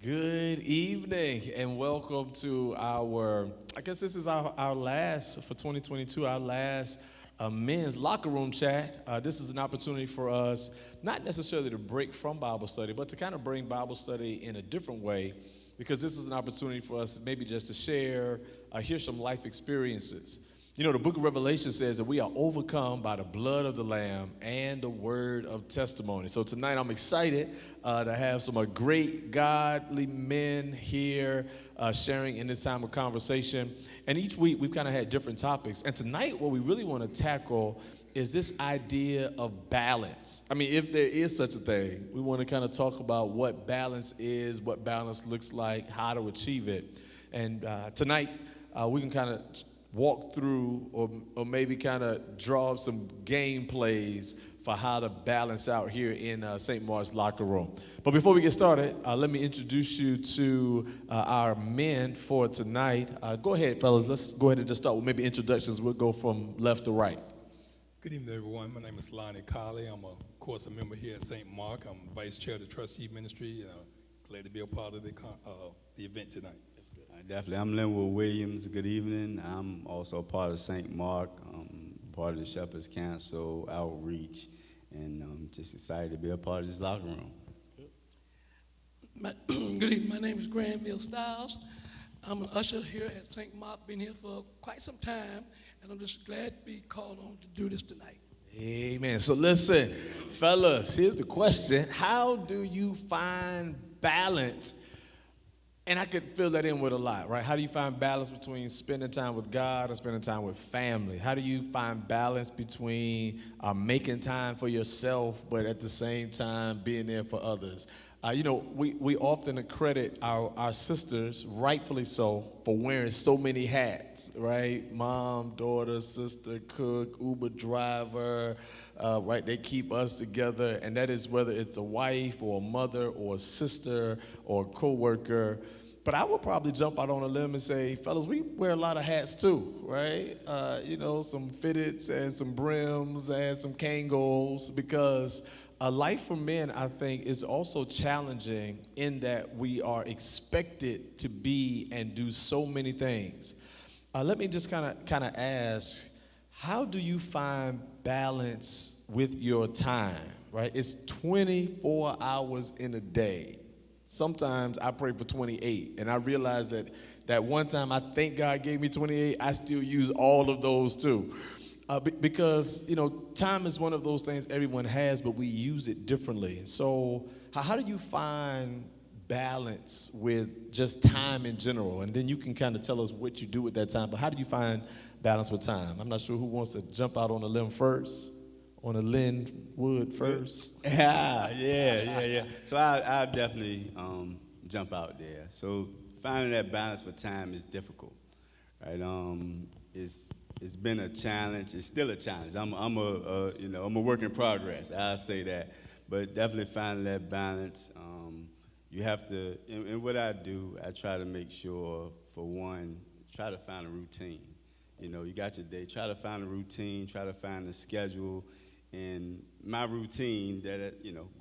Good evening and welcome to I guess this is our last, for 2022, our last men's locker room chat. This is an opportunity for us, not necessarily to break from Bible study, but to kind of bring Bible study in a different way, because this is an opportunity for us maybe just to share, hear some life experiences. You know, the book of Revelation says that we are overcome by the blood of the Lamb and the word of testimony. So tonight I'm excited to have some great godly men here sharing in this time of conversation. And each week we've kind of had different topics. And tonight what we really want to tackle is this idea of balance. I mean, if there is such a thing, we want to kind of talk about what balance is, what balance looks like, how to achieve it. And tonight we can kind of walk through or maybe kind of draw up some game plays for how to balance out here in St. Mark's locker room. But before we get started, let me introduce you to our men for tonight. Go ahead, fellas. Let's go ahead and just start with maybe introductions. We'll go from left to right. Good evening, everyone. My name is Lonnie Colley. I'm, of course, a member here at St. Mark. I'm vice chair of the trustee ministry. Glad to be a part of the event tonight. Definitely. I'm Linwood Williams. Good evening. I'm also a part of St. Mark, part of the Shepherd's Council outreach, and I'm just excited to be a part of this locker room. Good evening. My name is Granville Stiles. I'm an usher here at St. Mark. Been here for quite some time, and I'm just glad to be called on to do this tonight. Amen. So listen, fellas, here's the question. How do you find balance? And I could fill that in with a lot, right? How do you find balance between spending time with God and spending time with family? How do you find balance between making time for yourself, but at the same time being there for others? We often accredit our sisters, rightfully so, for wearing so many hats, right? Mom, daughter, sister, cook, Uber driver, right? They keep us together, and that is whether it's a wife or a mother or a sister or a co-worker. But I would probably jump out on a limb and say, fellas, we wear a lot of hats too, right? Some fitteds and some brims and some Kangol, because a life for men, I think, is also challenging in that we are expected to be and do so many things. Let me just kind of ask, how do you find balance with your time, right? It's 24 hours in a day. Sometimes I pray for 28, and I realize that one time I think God gave me 28, I still use all of those too. Because, time is one of those things everyone has, but we use it differently. So how do you find balance with just time in general? And then you can kind of tell us what you do with that time, but how do you find balance with time? I'm not sure who wants to jump out on a limb first. On a Linwood first. Yeah. So I'll definitely jump out there. So finding that balance for time is difficult, right? It's been a challenge. It's still a challenge. I'm a work in progress. I'll say that, but definitely finding that balance. You have to. And what I do, I try to make sure, for one, try to find a routine. You got your day. Try to find a routine. Try to find a schedule. And my routine,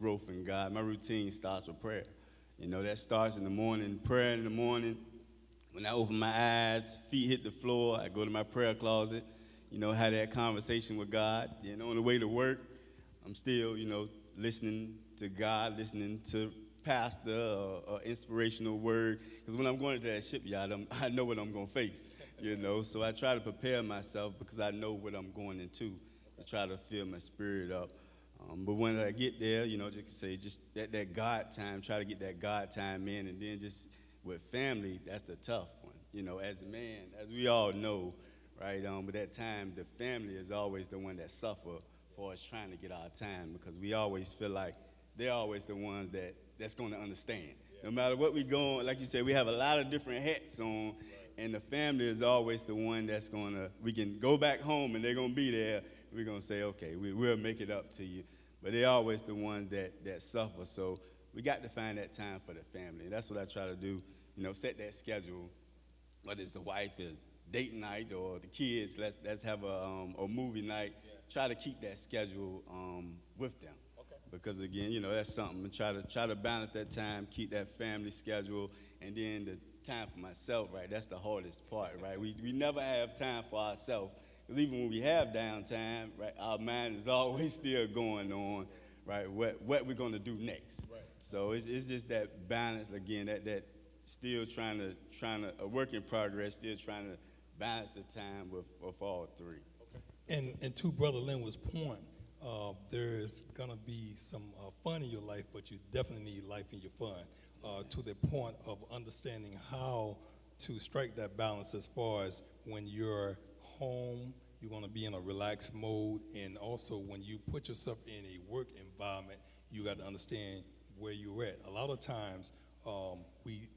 growth in God, my routine starts with prayer. That starts in the morning, prayer in the morning. When I open my eyes, feet hit the floor, I go to my prayer closet, have that conversation with God. On the way to work, I'm still, listening to God, listening to pastor or inspirational word. Because when I'm going to that shipyard, I know what I'm going to face, So I try to prepare myself because I know what I'm going into, to try to fill my spirit up. But when I get there, just that God time, try to get that God time in. And then just with family, that's the tough one. As a man, as we all know, right? But that time, the family is always the one that suffer for us trying to get our time, because we always feel like they're always the ones that's going to understand. No matter what we go on, like you said, we have a lot of different hats on, and the family is always the one that's we can go back home and they're going to be there. We're going to say, okay, we'll make it up to you. But they're always the ones that suffer. So we got to find that time for the family. And that's what I try to do, set that schedule, whether it's the wife, date night, or the kids, let's have a movie night. Yeah. Try to keep that schedule with them. Okay. because again, you know, that's something. And try to balance that time, keep that family schedule, and then the time for myself, right? That's the hardest part, right? We never have time for ourselves, because even when we have downtime, right, our mind is always still going on, right? What we're gonna do next. Right. So it's just that balance again, that still trying to a work in progress, still trying to balance the time with all three. Okay. And to Brother Linwood's point, there's gonna be some fun in your life, but you definitely need life in your fun. To the point of understanding how to strike that balance as far as when you're home, you're going to be in a relaxed mode, and also when you put yourself in a work environment, you got to understand where you're at. A lot of times, we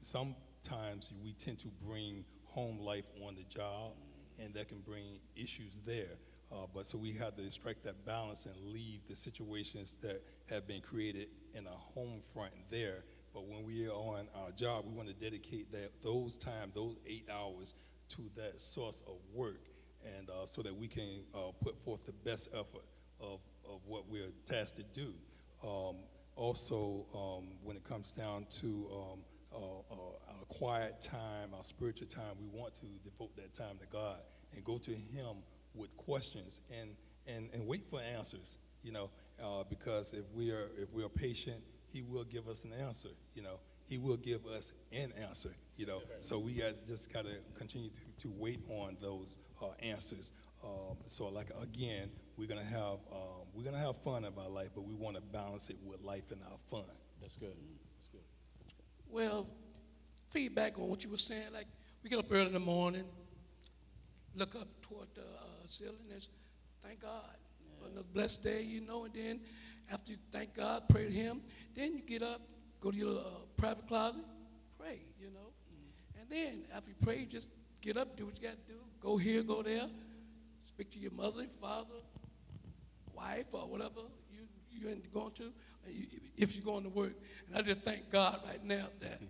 tend to bring home life on the job, and that can bring issues there. But so we have to strike that balance and leave the situations that have been created in a home front there. But when we are on our job, we want to dedicate those 8 hours, to that source of work, and so that we can put forth the best effort of what we're tasked to do. Also, when it comes down to our quiet time, our spiritual time, we want to devote that time to God and go to Him with questions and wait for answers. You know, because if we are patient, He will give us an answer, you know. He will give us an answer, you know. So we just got to continue to wait on those answers. So, like, again, we're gonna have fun in our life, but we want to balance it with life and our fun. That's good. That's good. Well, feedback on what you were saying, like we get up early in the morning, look up toward the ceiling and thank God for another blessed day, you know, and then after you thank God, pray to Him, then you get up, go to your private closet, pray, you know. And then after you pray, you just get up, do what you got to do, go here, go there, speak to your mother, father, wife, or whatever you're going to, if you're going to work. And I just thank God right now that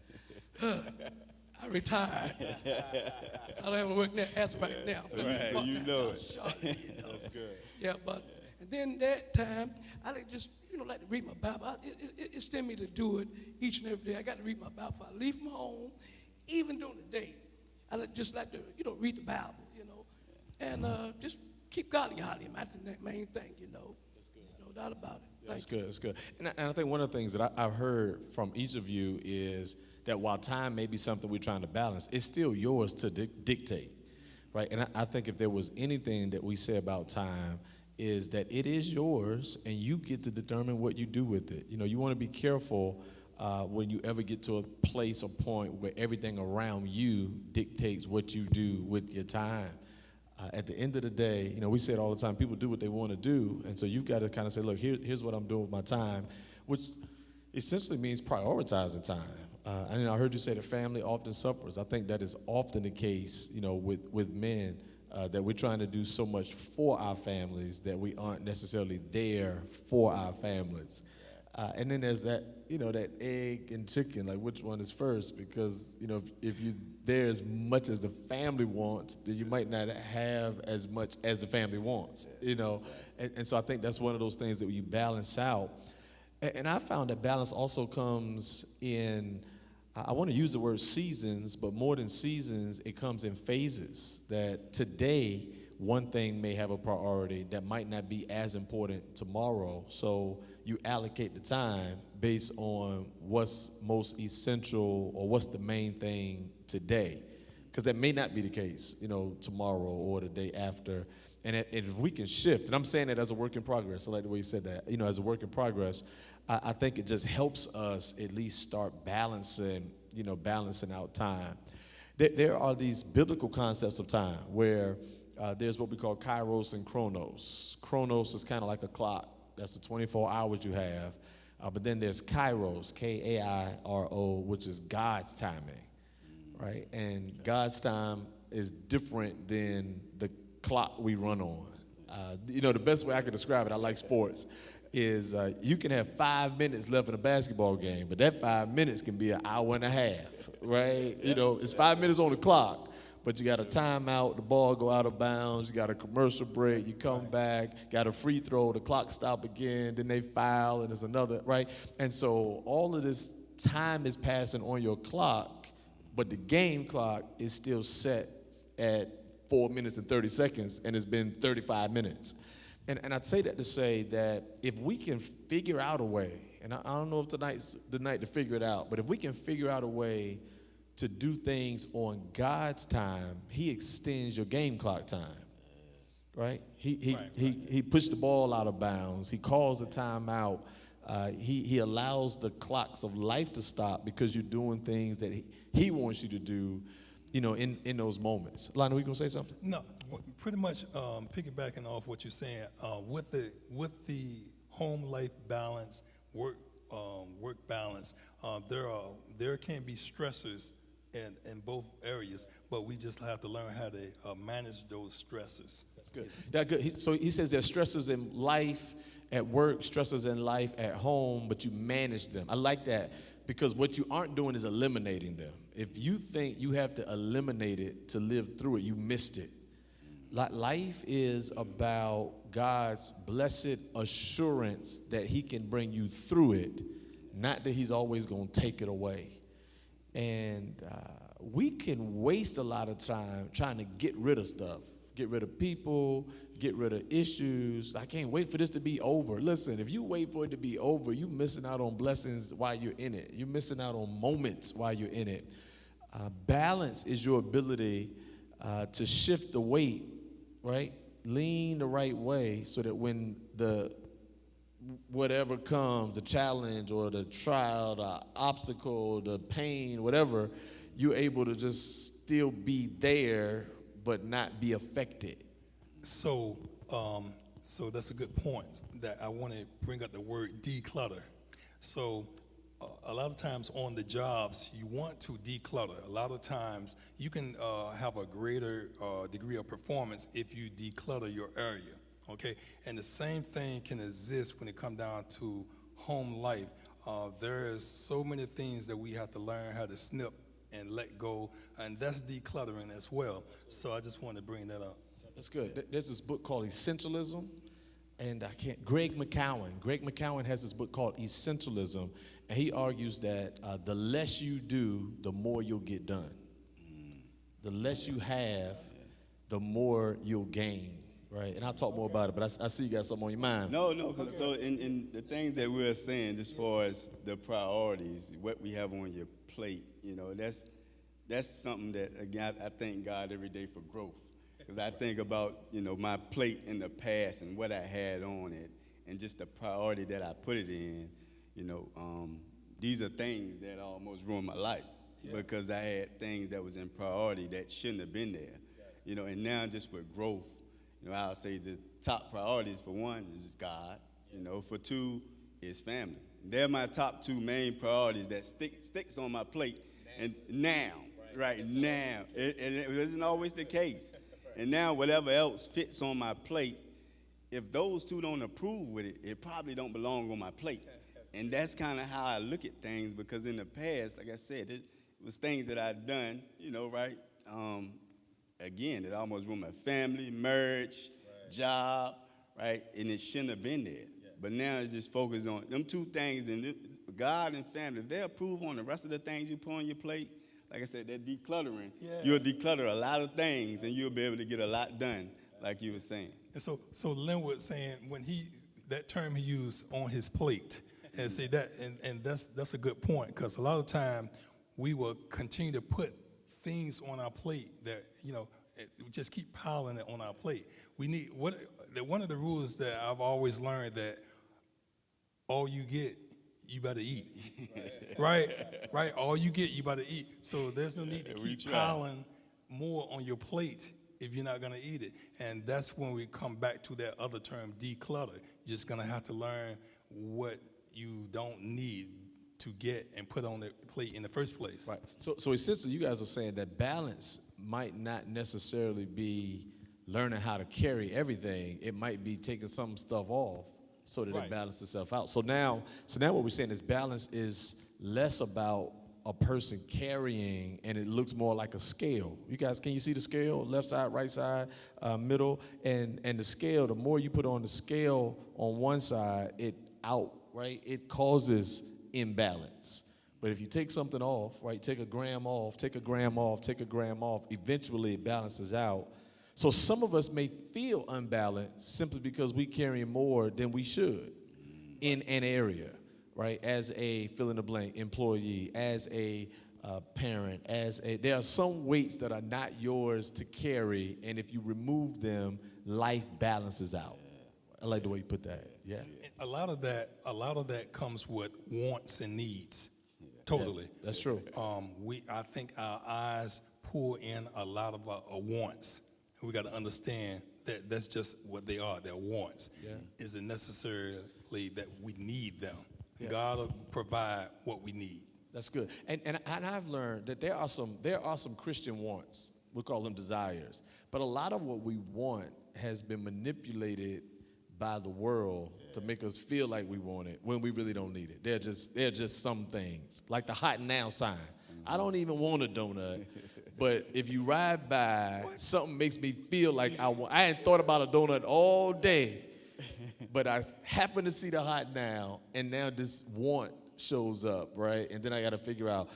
I retired. I don't have to work as right now. So you know it. That's good. Yeah, but and then that time, I just, like to read my Bible. It's in me to do it each and every day. I got to read my Bible before I leave my home, even during the day. I just like to, read the Bible, and just keep God in your heart. That's the main thing, That's good. No doubt about it. That's good. That's good. And I think one of the things that I've heard from each of you is that while time may be something we're trying to balance, it's still yours to dictate, right? And I think if there was anything that we say about time, is that it is yours and you get to determine what you do with it. You want to be careful when you ever get to a place or point where everything around you dictates what you do with your time. At the end of the day, we say it all the time, people do what they want to do, and so you've got to kind of say, look, here's what I'm doing with my time, which essentially means prioritizing time. And I heard you say the family often suffers. I think that is often the case, with men, that we're trying to do so much for our families that we aren't necessarily there for our families. And then there's that, that egg and chicken, like which one is first? Because, if you're there as much as the family wants, then you might not have as much as the family wants, And so I think that's one of those things that you balance out. And I found that balance also comes in, I want to use the word seasons, but more than seasons, it comes in phases. That today, one thing may have a priority that might not be as important tomorrow. So you allocate the time based on what's most essential or what's the main thing today. Because that may not be the case, tomorrow or the day after. And if we can shift, and I'm saying that as a work in progress, I like the way you said that, as a work in progress, I think it just helps us at least start balancing out time. There are these biblical concepts of time where there's what we call Kairos and Kronos. Kronos is kind of like a clock. That's the 24 hours you have. But then there's Kairos, Kairo, which is God's timing, right? And God's time is different than the clock we run on. The best way I can describe it, I like sports, is you can have 5 minutes left in a basketball game, but that 5 minutes can be an hour and a half, right? It's 5 minutes on the clock, but you got a timeout, the ball go out of bounds, you got a commercial break, you come back, got a free throw, the clock stop again, then they foul, and there's another, right? And so all of this time is passing on your clock, but the game clock is still set at 4 minutes and 30 seconds, and it's been 35 minutes. And I'd say that to say that if we can figure out a way, and I don't know if tonight's the night to figure it out, but if we can figure out a way to do things on God's time, he extends your game clock time, right? He pushed the ball out of bounds. He calls a timeout. He allows the clocks of life to stop because you're doing things that he wants you to do, in those moments. Lionel, we gonna say something? No, pretty much piggybacking off what you're saying, with the home life balance, work balance, there can be stressors in both areas, but we just have to learn how to manage those stressors. That's good. That's good. So he says there's stressors in life at work, stressors in life at home, but you manage them. I like that because what you aren't doing is eliminating them. If you think you have to eliminate it to live through it, you missed it. Life is about God's blessed assurance that he can bring you through it, not that he's always going to take it away. And we can waste a lot of time trying to get rid of stuff, get rid of people, get rid of issues. I can't wait for this to be over. Listen, if you wait for it to be over, you're missing out on blessings while you're in it. You're missing out on moments while you're in it. Balance is your ability to shift the weight, right? Lean the right way so that when the whatever comes, the challenge or the trial, the obstacle, the pain, whatever, you're able to just still be there but not be affected. So that's a good point that I want to bring up the word declutter. So a lot of times on the jobs, you want to declutter. A lot of times you can have a greater degree of performance if you declutter your area, okay? And the same thing can exist when it comes down to home life. There is so many things that we have to learn how to snip and let go, and that's decluttering as well. So I just want to bring that up. That's good. There's this book called Essentialism, and Greg McCowan has this book called Essentialism, and he argues that the less you do, the more you'll get done. The less you have, the more you'll gain, right? And I'll talk more about it, but I see you got something on your mind. No. So in the things that we're saying, as far as the priorities, what we have on your plate, that's something that, again, I thank God every day for growth. Because I think about, my plate in the past and what I had on it and just the priority that I put it in, these are things that almost ruined my life because I had things that was in priority that shouldn't have been there, and now just with growth, I'll say the top priorities for one is God, for two is family. They're my top two main priorities that sticks on my plate and now, right now. It isn't always the case. And now whatever else fits on my plate, if those two don't approve with it, it probably don't belong on my plate. And that's kind of how I look at things because in the past, like I said, it was things that I'd done, right? Again, it almost ruined my family, marriage, job, right? And it shouldn't have been there. Yeah. But now it's just focused on them two things, and God and family. If they approve on the rest of the things you put on your plate, like I said, that decluttering, you'll declutter a lot of things, and you'll be able to get a lot done, like you were saying. And so Linwood saying when that term he used on his plate, and say that, and that's a good point because a lot of time we will continue to put things on our plate that we just keep piling it on our plate. We need one of the rules that I've always learned that all you get, you better eat. Right? All you get, you better eat. So there's no need to keep piling more on your plate if you're not going to eat it. And that's when we come back to that other term, declutter. You're just going to have to learn what you don't need to get and put on the plate in the first place. Right. So essentially, you guys are saying that balance might not necessarily be learning how to carry everything. It might be taking some stuff off so that it balances itself out. So now what we're saying is balance is less about a person carrying, and it looks more like a scale. You guys, can you see the scale? Left side, right side, middle, and the scale. The more you put on the scale on one side, it out, right? It causes imbalance. But if you take something off, right? Take a gram off, take a gram off, take a gram off. Eventually, it balances out. So some of us may feel unbalanced simply because we carry more than we should in an area, right? As a fill in the blank employee, as a parent, there are some weights that are not yours to carry, and if you remove them, life balances out. I like the way you put that. Yeah. A lot of that comes with wants and needs. Totally. Yeah, that's true. I think our eyes pull in a lot of our wants. We got to understand that that's just what they are. They're wants. Yeah. Isn't necessarily that we need them. Yeah. God will provide what we need. That's good. And I've learned that there are some Christian wants. We call them desires. But a lot of what we want has been manipulated by the world to make us feel like we want it when we really don't need it. They're just some things, like the hot now sign. I don't even want a donut, but if you ride by, something makes me feel like I want. I ain't thought about a donut all day, but I happen to see the hot now, and now this want shows up, right? And then I got to figure out,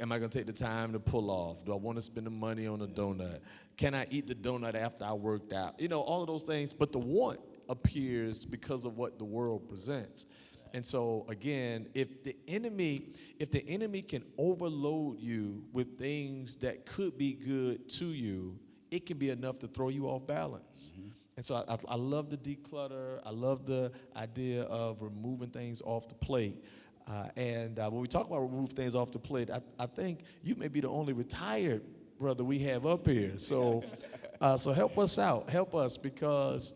am I going to take the time to pull off? Do I want to spend the money on a donut? Can I eat the donut after I worked out? You know, all of those things, but the want appears because of what the world presents. And so again, if the enemy can overload you with things that could be good to you, it can be enough to throw you off balance. Mm-hmm. And so I love the declutter. I love the idea of removing things off the plate. And when we talk about remove things off the plate, I think you may be the only retired brother we have up here. So, so help us out. Help us because,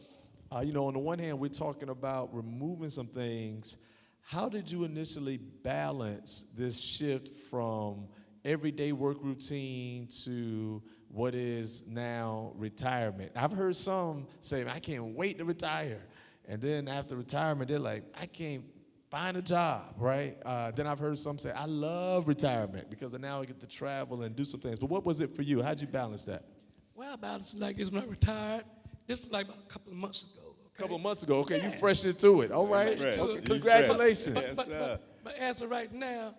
on the one hand, we're talking about removing some things. How did you initially balance this shift from everyday work routine to what is now retirement? I've heard some say, I can't wait to retire. And then after retirement, they're like, I can't find a job, right? Then I've heard some say, I love retirement because now I get to travel and do some things. But what was it for you? How'd you balance that? Well, about it's like this when I retired. This was like about a couple of months ago. A couple of months ago. Okay, you fresh into it. All right. Fresh. Okay, congratulations. But as of right now,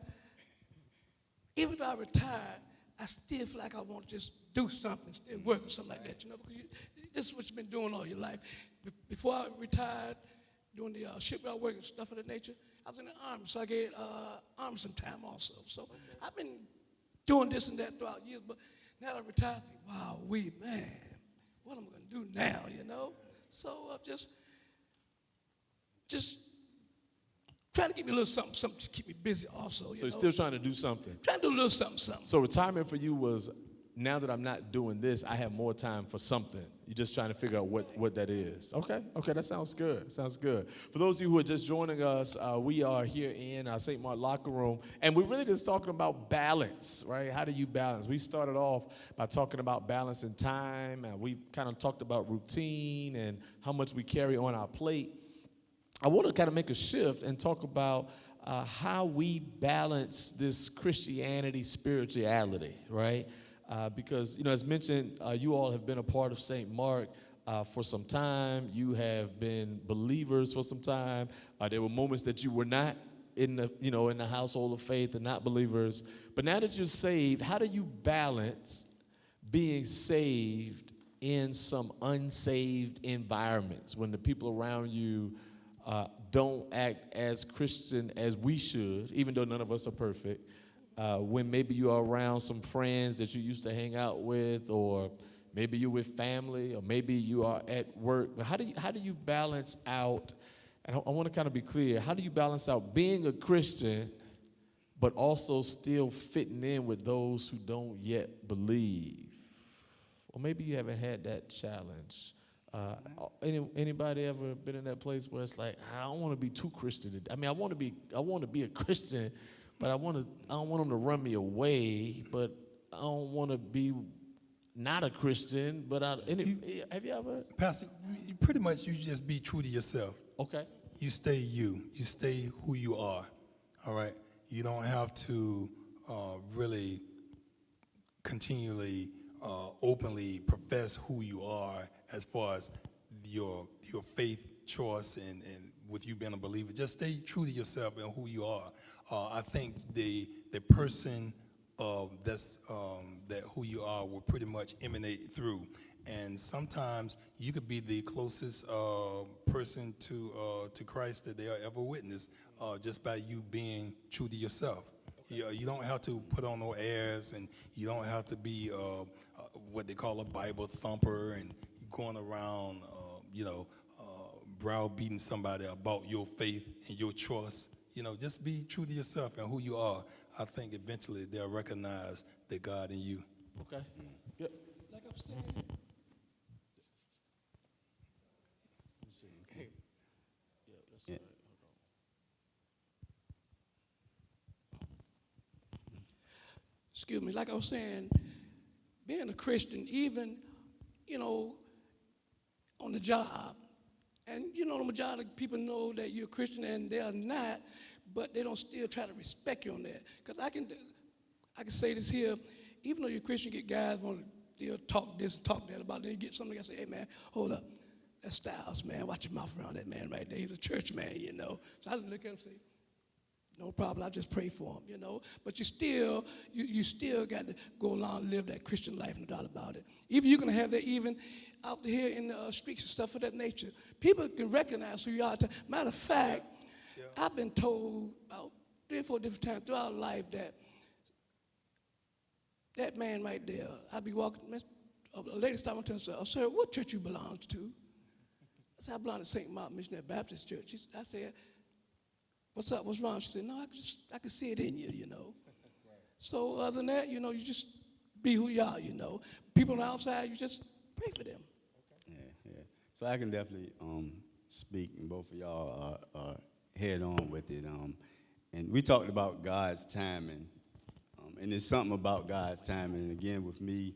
even though I retired, I still feel like I want to just do something, still work or something like that, because this is what you've been doing all your life. Before I retired, doing the shipyard work and stuff of that nature, I was in the Army, so I gave Army some time also. So I've been doing this and that throughout years, but now that I retired, I think, wow, man, what am I going to do now, So just trying to give me a little something to keep me busy also. So you're still trying to do something. Trying to do a little something. So retirement for you was, now that I'm not doing this, I have more time for something. You're just trying to figure out what that is. Okay, that sounds good. Sounds good. For those of you who are just joining us, we are here in our St. Mark locker room, and we're really just talking about balance, right? How do you balance? We started off by talking about balance in time, and we kind of talked about routine and how much we carry on our plate. I want to kind of make a shift and talk about how we balance this Christianity spirituality, right? Because, as mentioned, you all have been a part of St. Mark for some time. You have been believers for some time. There were moments that you were not in the household of faith and not believers. But now that you're saved, how do you balance being saved in some unsaved environments when the people around you don't act as Christian as we should, even though none of us are perfect? When maybe you are around some friends that you used to hang out with, or maybe you're with family, or maybe you are at work. But how do you balance out, and I want to kind of be clear, how do you balance out being a Christian but also still fitting in with those who don't yet believe? Or maybe you haven't had that challenge. Anybody ever been in that place where it's like, I don't want to be too Christian? I want to be a Christian, but I don't want them to run me away, but I don't want to be not a Christian. But have you ever? Pastor, pretty much you just be true to yourself. Okay. You stay you. You stay who you are. All right. You don't have to really continually, openly profess who you are as far as your faith choice and with you being a believer. Just stay true to yourself and who you are. I think the person that who you are will pretty much emanate through. And sometimes you could be the closest person to Christ that they are ever witnessed just by you being true to yourself. You don't have to put on no airs, and you don't have to be what they call a Bible thumper and going around, browbeating somebody about your faith and your trust. Just be true to yourself and who you are. I think eventually they'll recognize the God in you. Okay. Yep. Like I'm saying, Yeah, that's Yeah. all right. excuse me, like I was saying, being a Christian, even, on the job, and on the job, people know that you're a Christian and they are not, but they don't still try to respect you on that. Because I can say this here, even though you're a Christian, get guys they'll talk this, talk that about it. They get something, I say, hey man, hold up. That's Styles, man. Watch your mouth around that man right there. He's a church man, So I just look at him and say, no problem, I just pray for him, But you still got to go along and live that Christian life, no doubt about it. Even you're going to have that even out here in the streets and stuff of that nature. People can recognize who you are. Matter of fact, I've been told about 3 or 4 different times throughout life that man right there, I'd be walking, a lady stopped me and said, oh, sir, what church you belong to? I said, I belong to St. Mark Missionary Baptist Church. I said, what's up, what's wrong? She said, no, I can see it in you, Right. So other than that, you just be who you are, People on the outside, you just pray for them. Yeah. So I can definitely speak, and both of y'all are head on with it. And we talked about God's timing, and there's something about God's timing. And again, with me,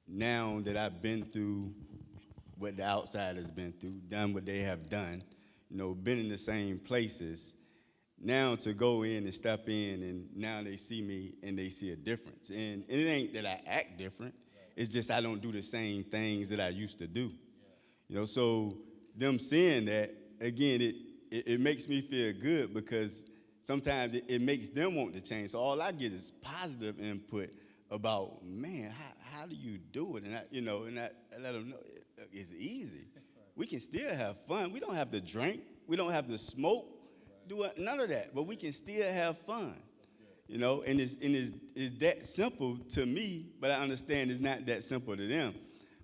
now that I've been through what the outside has been through, done what they have done, been in the same places, now to go in and step in, and now they see me and they see a difference. And it ain't that I act different. It's just I don't do the same things that I used to do. So them seeing that, again, it makes me feel good, because sometimes it makes them want to change. So all I get is positive input about, man, how do you do it? And I let them know it's easy. We can still have fun. We don't have to drink. We don't have to smoke. Do none of that. But we can still have fun. And it's that simple to me, but I understand it's not that simple to them.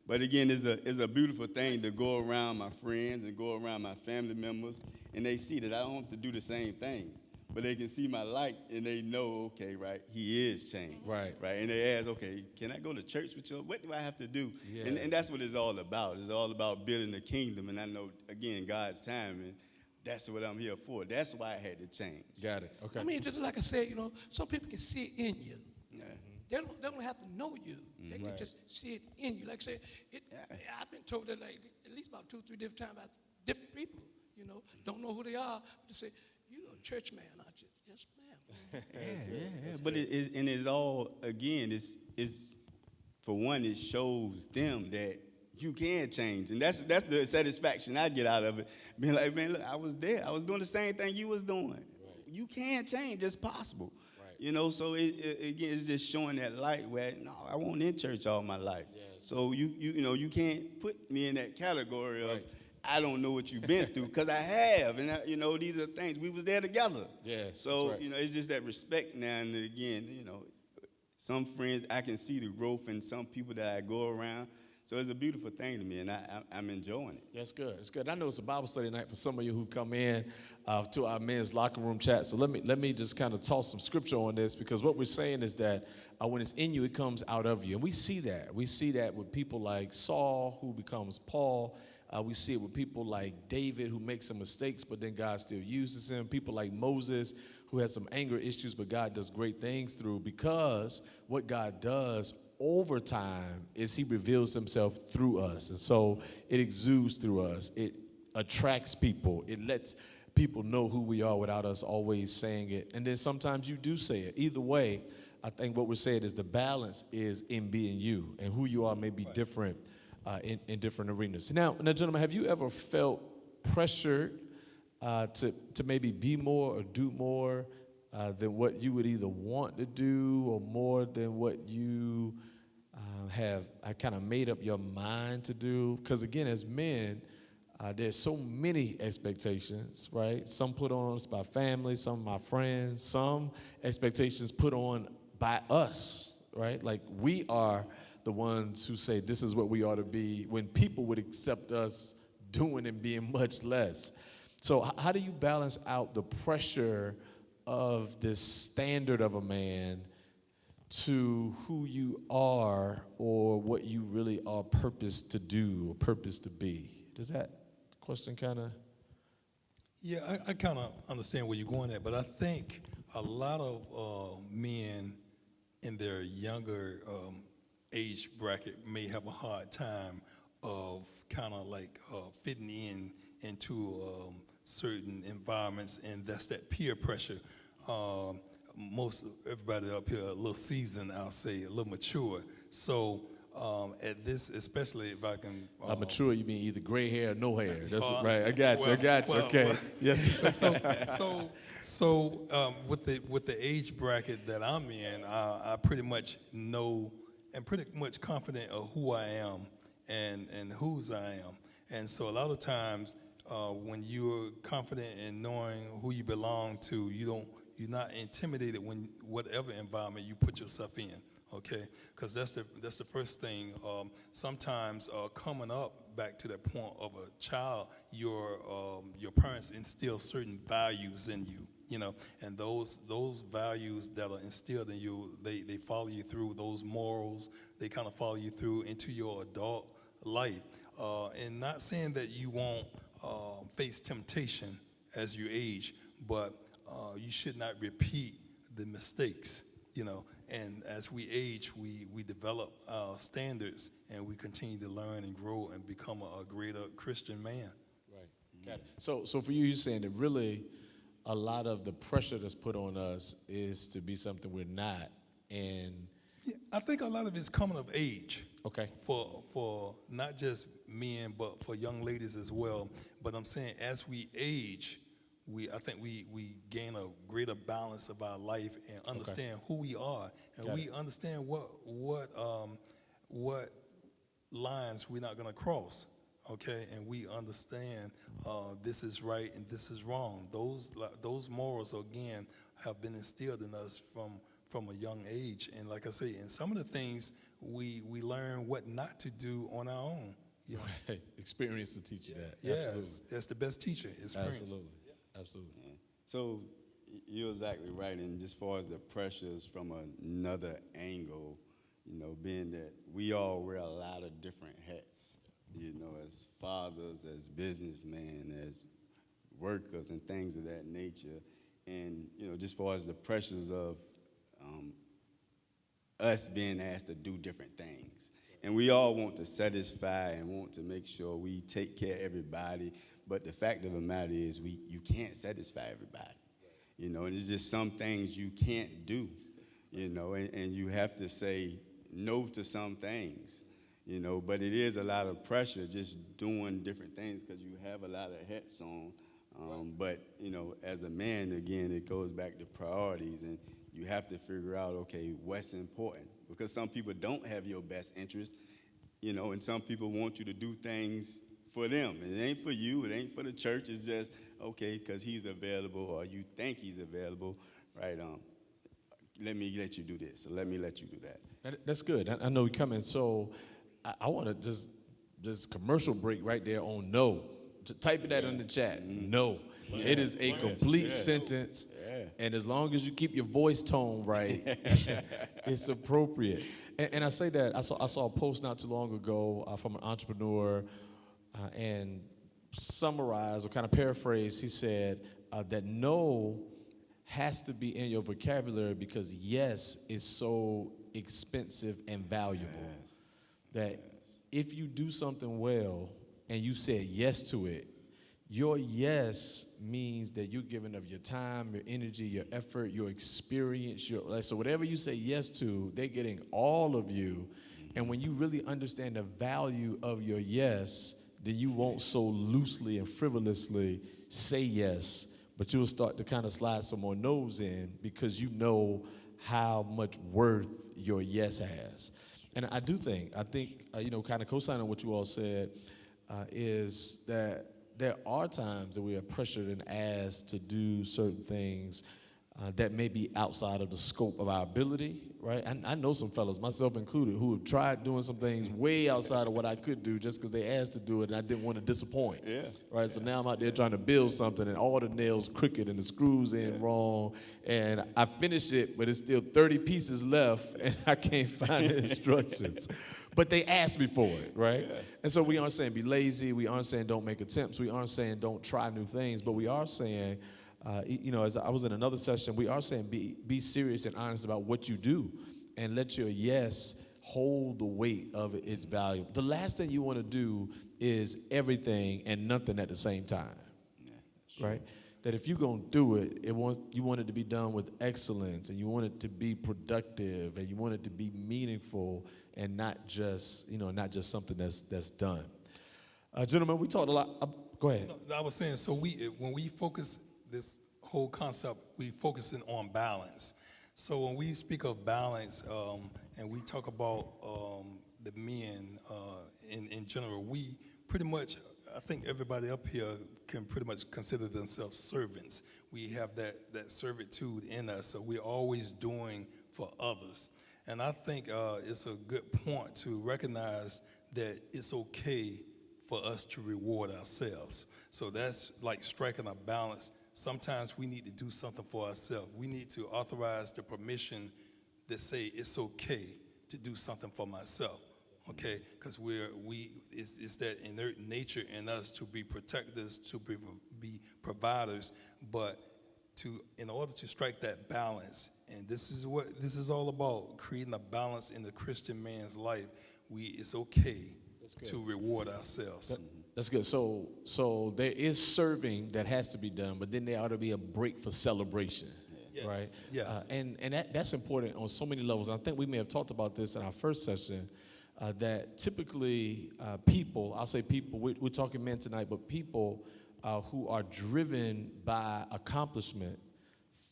But again, it's a beautiful thing to go around my friends and go around my family members, and they see that I don't have to do the same things. But they can see my light, and they know, okay, right, he is changed. Right. And they ask, okay, can I go to church with you? What do I have to do? Yeah. And that's what it's all about. It's all about building the kingdom. And I know, again, God's time, and that's what I'm here for. That's why I had to change. Got it. Okay. I mean, just like I said, some people can see it in you. Yeah. They don't have to know you. They can just see it in you. Like I said, I've been told that like at least about 2 or 3 different times by different people, don't know who they are. But they say, you're a church man, aren't you? Yes, ma'am. Yeah. But it's all, again, it's for one, it shows them that you can change. And that's the satisfaction I get out of it. Being like, man, look, I was there. I was doing the same thing you was doing. Right. You can change. It's possible. Right. So again, it's just showing that light where, no, I wasn't in church all my life. Yes. So you can't put me in that category of, right, I don't know what you've been through, because I have. And, these are things. We was there together. Yeah. So, right. It's just that respect now and again, some friends, I can see the growth in some people that I go around. So it's a beautiful thing to me, and I'm enjoying it. That's good. It's good. I know it's a Bible study night for some of you who come in to our men's locker room chat. So let me just kind of toss some scripture on this, because what we're saying is that when it's in you, it comes out of you. And we see that. We see that with people like Saul, who becomes Paul. We see it with people like David, who makes some mistakes, but then God still uses him. People like Moses, who has some anger issues, but God does great things through, because what God does over time is he reveals himself through us. And so it exudes through us. It attracts people. It lets people know who we are without us always saying it. And then sometimes you do say it. Either way, I think what we're saying is the balance is in being you, and who you are may be different in different arenas. Now, gentlemen, have you ever felt pressured to maybe be more or do more than what you would either want to do, or more than what you have kind of made up your mind to do? Because again, as men, there's so many expectations, right? Some put on us by family, some my friends, some expectations put on by us, right? Like we are the ones who say this is what we ought to be, when people would accept us doing and being much less. So how do you balance out the pressure of this standard of a man to who you are, or what you really are purposed to do or purposed to be? Does that question kind of? Yeah, I kind of understand where you're going at, but I think a lot of men in their younger age bracket may have a hard time of kind of like fitting into certain environments, and that's that peer pressure. Most everybody up here a little seasoned, I'll say, a little mature. So at this, especially if I can. Mature, you mean either gray hair or no hair. That's right. I got you. Okay. Well, yes. So with the age bracket that I'm in, I pretty much know and pretty much confident of who I am and whose I am. And so a lot of times when you're confident in knowing who you belong to, you're not intimidated when whatever environment you put yourself in. Okay, because that's the first thing. Sometimes coming up back to that point of a child, your parents instill certain values in you, and those values that are instilled in you, they follow you through those morals. They kind of follow you through into your adult life, and not saying that you won't face temptation as you age, but you should not repeat the mistakes, And as we age, we develop our standards, and we continue to learn and grow and become a greater Christian man. Right. Got it. So for you, you're saying that really a lot of the pressure that's put on us is to be something we're not. And yeah, I think a lot of it's coming of age. Okay. For not just men, but for young ladies as well. But I'm saying as we age, I think we gain a greater balance of our life and understand who we are, and we understand what lines we're not going to cross, okay? And we understand this is right and this is wrong. Those morals again have been instilled in us from a young age, and like I say, and some of the things we learn what not to do on our own. Right. Experience to teach you that. Yes, Absolutely. that's the best teacher. Experience. Absolutely. Absolutely. Yeah. So you're exactly right. And as far as the pressures from another angle, being that we all wear a lot of different hats, as fathers, as businessmen, as workers, and things of that nature. And, just as far as the pressures of us being asked to do different things. And we all want to satisfy and want to make sure we take care of everybody. But the fact of the matter is you can't satisfy everybody, and it's just some things you can't do, and you have to say no to some things, but it is a lot of pressure just doing different things because you have a lot of hats on. But, as a man, again, it goes back to priorities, and you have to figure out, okay, what's important, because some people don't have your best interest, and some people want you to do things for them. And it ain't for you. It ain't for the church. It's just, okay, because he's available or you think he's available, right? Let me let you do this. Or let me let you do that. That's good. I know we're coming. So I want to just commercial break right there on no. Type that in the chat. No. It is a complete sentence. Yeah. And as long as you keep your voice tone right, it's appropriate. And I say that, I saw a post not too long ago from an entrepreneur, and summarize or kind of paraphrase, he said that no has to be in your vocabulary because yes is so expensive and valuable. That if you do something well and you said yes to it, Your yes means that you're giving of your time, your energy, your effort, your experience. So whatever you say yes to, they're getting all of you. And when you really understand the value of your yes, then you won't so loosely and frivolously say yes, but you'll start to kind of slide some more no's in because you know how much worth your yes has. And I think, kind of co-signing what you all said, is that there are times that we are pressured and asked to do certain things that may be outside of the scope of our ability, right? I know some fellas, myself included, who have tried doing some things way outside of what I could do just because they asked to do it and I didn't want to disappoint. Yeah. Right? So now I'm out there trying to build something and all the nails crooked and the screws in wrong. And I finish it, but it's still 30 pieces left and I can't find the instructions. But they asked me for it, right? Yeah. And so we aren't saying be lazy. We aren't saying don't make attempts. We aren't saying don't try new things. But we are saying, as I was in another session, we are saying be serious and honest about what you do and let your yes hold the weight of its value. The last thing you want to do is everything and nothing at the same time, right? That if you're going to do it, you want it to be done with excellence and you want it to be productive and you want it to be meaningful and not just something that's done. Gentlemen, we talked a lot. Go ahead. I was saying, so when we focus this whole concept, we focusing on balance. So when we speak of balance, and we talk about the men in general, we pretty much, I think everybody up here can pretty much consider themselves servants. We have that servitude in us, so we're always doing for others. And I think it's a good point to recognize that it's okay for us to reward ourselves. So that's like striking a balance. Sometimes we need to do something for ourselves. We need to authorize the permission that say it's okay to do something for myself, okay? Because it's that inert nature in us to be protectors, to be providers, but in order to strike that balance, and this is what this is all about, creating a balance in the Christian man's life. It's okay to reward ourselves. That's good. So there is serving that has to be done, but then there ought to be a break for celebration, right? Yes. And that's important on so many levels. I think we may have talked about this in our first session, that typically I'll say people, we're talking men tonight, but people who are driven by accomplishment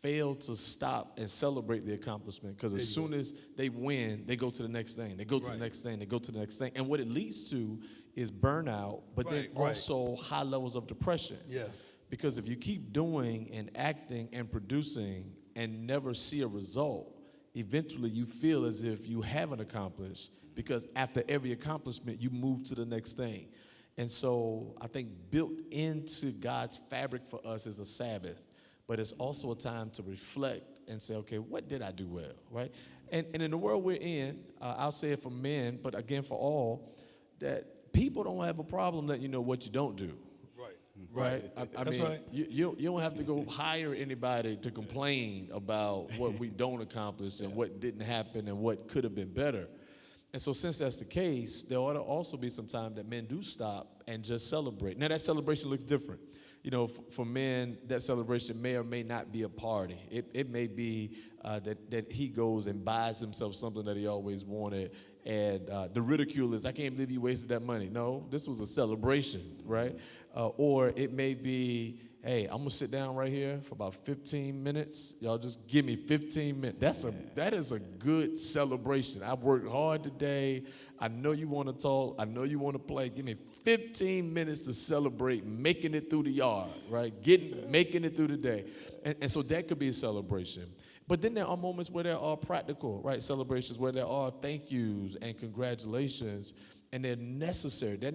fail to stop and celebrate the accomplishment, because as soon as they win, they go to the next thing. They go to the next thing. They go to the next thing. And what it leads to is burnout, but then also high levels of depression. Yes. Because if you keep doing and acting and producing and never see a result, eventually you feel as if you haven't accomplished, because after every accomplishment, you move to the next thing. And so I think built into God's fabric for us is a Sabbath, but it's also a time to reflect and say, okay, what did I do well, right? And in the world we're in, I'll say it for men, but again for all, that people don't have a problem letting you know what you don't do. Right? I mean, right. You don't have to go hire anybody to complain about what we don't accomplish and what didn't happen and what could have been better. And so since that's the case, there ought to also be some time that men do stop and just celebrate. Now, that celebration looks different. You know, for men, that celebration may or may not be a party. It may be that he goes and buys himself something that he always wanted, and the ridicule is, I can't believe you wasted that money. No, this was a celebration, right? Or it may be, hey, I'm gonna sit down right here for about 15 minutes. Y'all just give me 15 minutes. That is a good celebration. I worked hard today. I know you want to talk. I know you want to play. Give me 15 minutes to celebrate making it through the yard, right? Making it through the day. And so that could be a celebration. But then there are moments where there are practical, right, celebrations, where there are thank yous and congratulations, and they're necessary. They're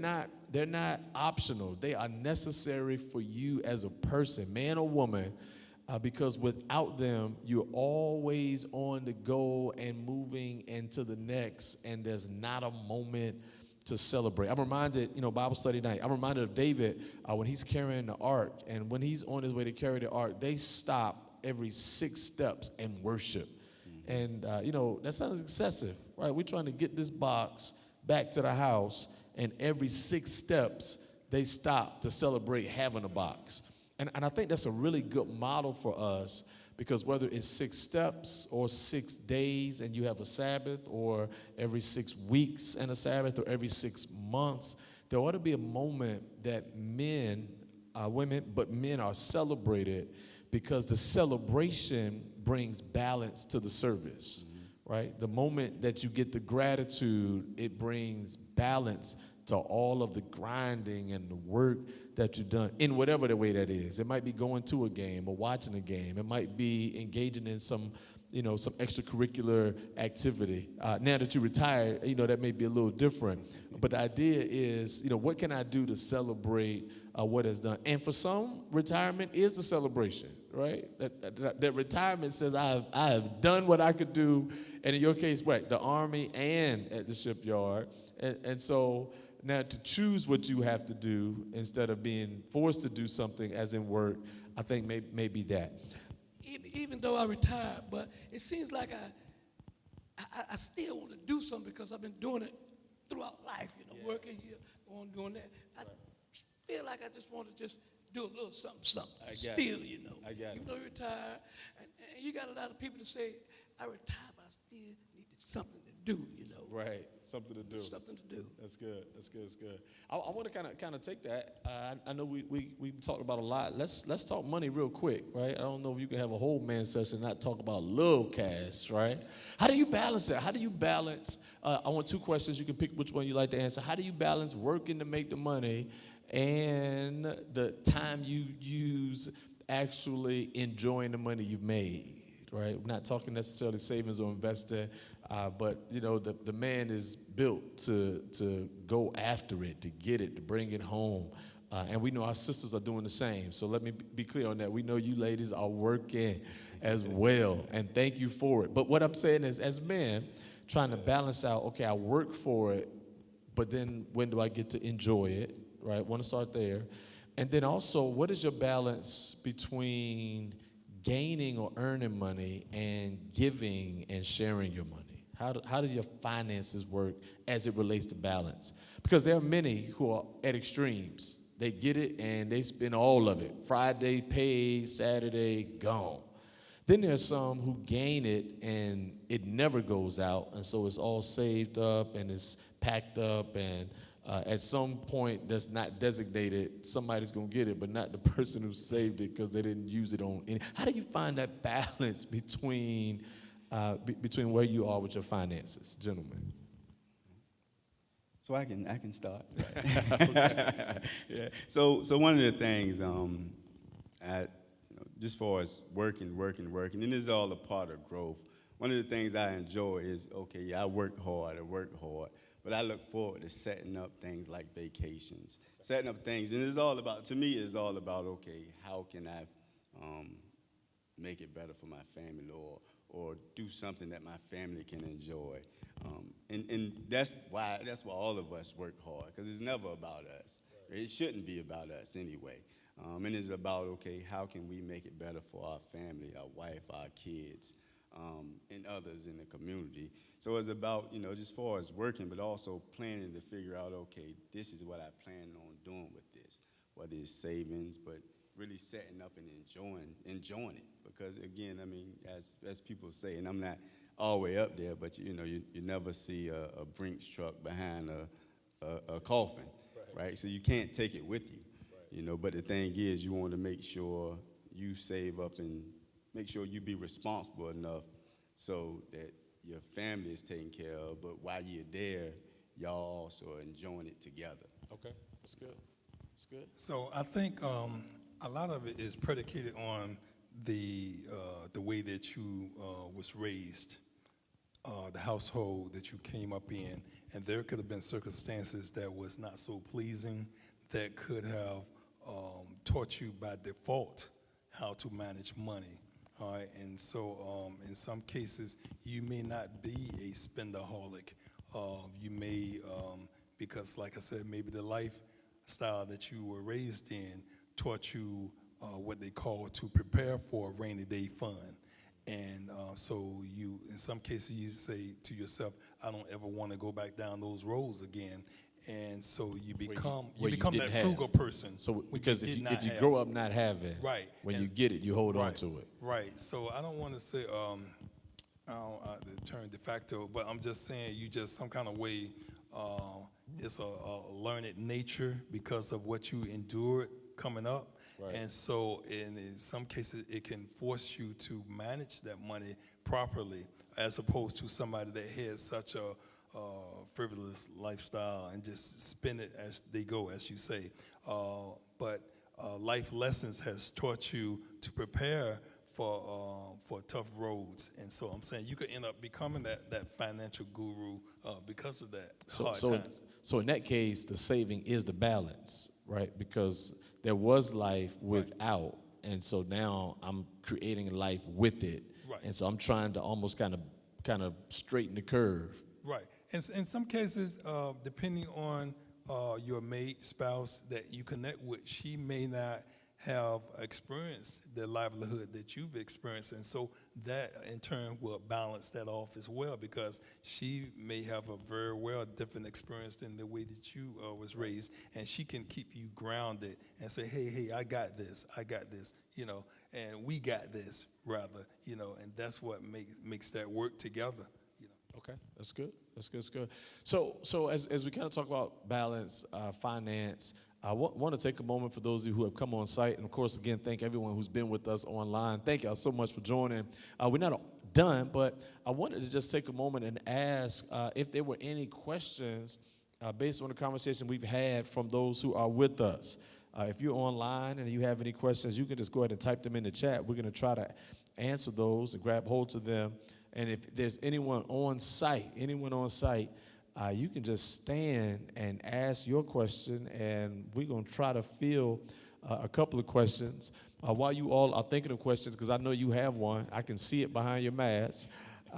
not optional. They are necessary for you as a person, man or woman, because without them, you're always on the go and moving into the next, and there's not a moment to celebrate. I'm reminded, Bible study night, I'm reminded of David when he's carrying the ark, and when he's on his way to carry the ark, they stop every 6 steps and worship. And, that sounds excessive, right? We're trying to get this box back to the house, and every 6 steps, they stop to celebrate having a box. And I think that's a really good model for us, because whether it's 6 steps or 6 days and you have a Sabbath, or every 6 weeks and a Sabbath, or every 6 months, there ought to be a moment that men, women, but men are celebrated, because the celebration brings balance to the service, right? The moment that you get the gratitude, it brings balance to all of the grinding and the work that you've done in whatever the way that is. It might be going to a game or watching a game. It might be engaging in some extracurricular activity. Now that you retired, that may be a little different. But the idea is, what can I do to celebrate what is done? And for some, retirement is the celebration, right? That retirement says, I have done what I could do. And in your case, what? The Army and at the shipyard. And so now to choose what you have to do instead of being forced to do something as in work, I think maybe that. Even though I retired, but it seems like I still want to do something, because I've been doing it throughout life, working here, on doing that. I feel like I just want to just do a little something still, I got it. Even though you retired, and you got a lot of people to say, I retired, but I still needed something to do, Right, something to do. Something to do. That's good. I want to kind of take that. I know we talked about a lot. Let's talk money real quick, right? I don't know if you can have a whole man session and not talk about little cash, right? How do you balance that? How do you balance? I want 2 questions. You can pick which one you like to answer. How do you balance working to make the money and the time you use actually enjoying the money you've made? Right, we're not talking necessarily savings or investing, but the man is built to go after it, to get it, to bring it home, and we know our sisters are doing the same. So let me be clear on that. We know you ladies are working as well, and thank you for it. But what I'm saying is, as men, trying to balance out, okay, I work for it, but then when do I get to enjoy it? Right, want to start there, and then also, what is your balance between gaining or earning money and giving and sharing your money? How do your finances work as it relates to balance? Because there are many who are at extremes. They get it and they spend all of it. Friday paid, Saturday gone. Then there's some who gain it and it never goes out, and so it's all saved up and it's packed up, and at some point that's not designated, somebody's going to get it, but not the person who saved it because they didn't use it on any. How do you find that balance between where you are with your finances, gentlemen? So I can start. Yeah. So one of the things, just for us working, and this is all a part of growth. One of the things I enjoy is, I work hard, but I look forward to setting up things like vacations, setting up things, and to me, it's all about, how can I make it better for my family, or do something that my family can enjoy, and that's why all of us work hard, because it's never about us. Right. It shouldn't be about us anyway, and it's about, how can we make it better for our family, our wife, our kids, and others in the community. So it's about, just far as working, but also planning to figure out, this is what I plan on doing with this, whether it's savings, but really setting up and enjoying it. Because again, as people say, and I'm not all the way up there, but you never see a Brinks truck behind a coffin, right? So you can't take it with you, But the thing is, you want to make sure you save up and make sure you be responsible enough so that your family is taken care of, but while you're there, y'all also are enjoying it together. Okay, that's good. So I think a lot of it is predicated on the way that you was raised, the household that you came up in, and there could have been circumstances that was not so pleasing that could have taught you by default how to manage money. All right, and so in some cases, you may not be a spendaholic. You may, because like I said, maybe the lifestyle that you were raised in taught you what they call to prepare for a rainy day fund. And so you, in some cases, you say to yourself, I don't ever want to go back down those roads again. and so you where become you that didn't have. frugal person. So when because did if not you have. grow up not having, Right. when And- you get it, you hold on right, to it. Right. So I don't want to say I don't, the term de facto, but I'm just saying you just some kind of way. It's a learned nature because of what you endured coming up. Right. And so in some cases, it can force you to manage that money properly as opposed to somebody that had such a frivolous lifestyle and just spend it as they go, as you say. But life lessons has taught you to prepare for tough roads. And so I'm saying you could end up becoming that financial guru because of that hard times. So in that case, the saving is the balance, right? Because there was life without, and so now I'm creating life with it. Right. And so I'm trying to almost kind of straighten the curve. Right. And in some cases, depending on your mate, spouse that you connect with, she may not have experienced the livelihood that you've experienced. And so that, in turn, will balance that off as well because she may have a very well different experience than the way that you was raised. And she can keep you grounded and say, hey, I got this, and we got this, rather, and that's what makes that work together. Okay, that's good. That's good. So as we kind of talk about balance, finance, I want to take a moment for those of you who have come on site, and of course, again, thank everyone who's been with us online. Thank y'all so much for joining. We're not done, but I wanted to just take a moment and ask if there were any questions based on the conversation we've had from those who are with us. If you're online and you have any questions, you can just go ahead and type them in the chat. We're going to try to answer those and grab hold of them. And if there's anyone on site, you can just stand and ask your question, and we're going to try to field a couple of questions. While you all are thinking of questions, because I know you have one, I can see it behind your mask.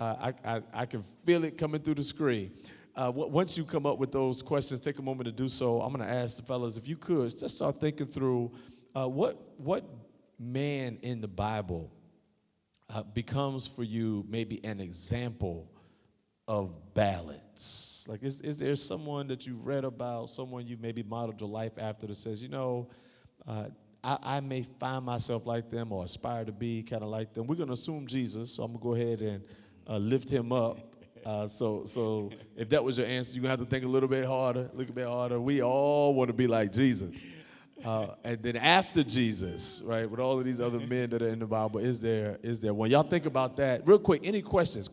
I can feel it coming through the screen. Once you come up with those questions, take a moment to do so. I'm going to ask the fellas, if you could, just start thinking through what man in the Bible becomes for you maybe an example of balance. Like, is there someone that you've read about, someone you maybe modeled your life after that says, I may find myself like them or aspire to be kind of like them. We're going to assume Jesus, so I'm going to go ahead and lift him up. So if that was your answer, you're going to have to think a little bit harder. We all want to be like Jesus. And then after Jesus, right, with all of these other men that are in the Bible, is there one? Y'all think about that. Real quick, any questions?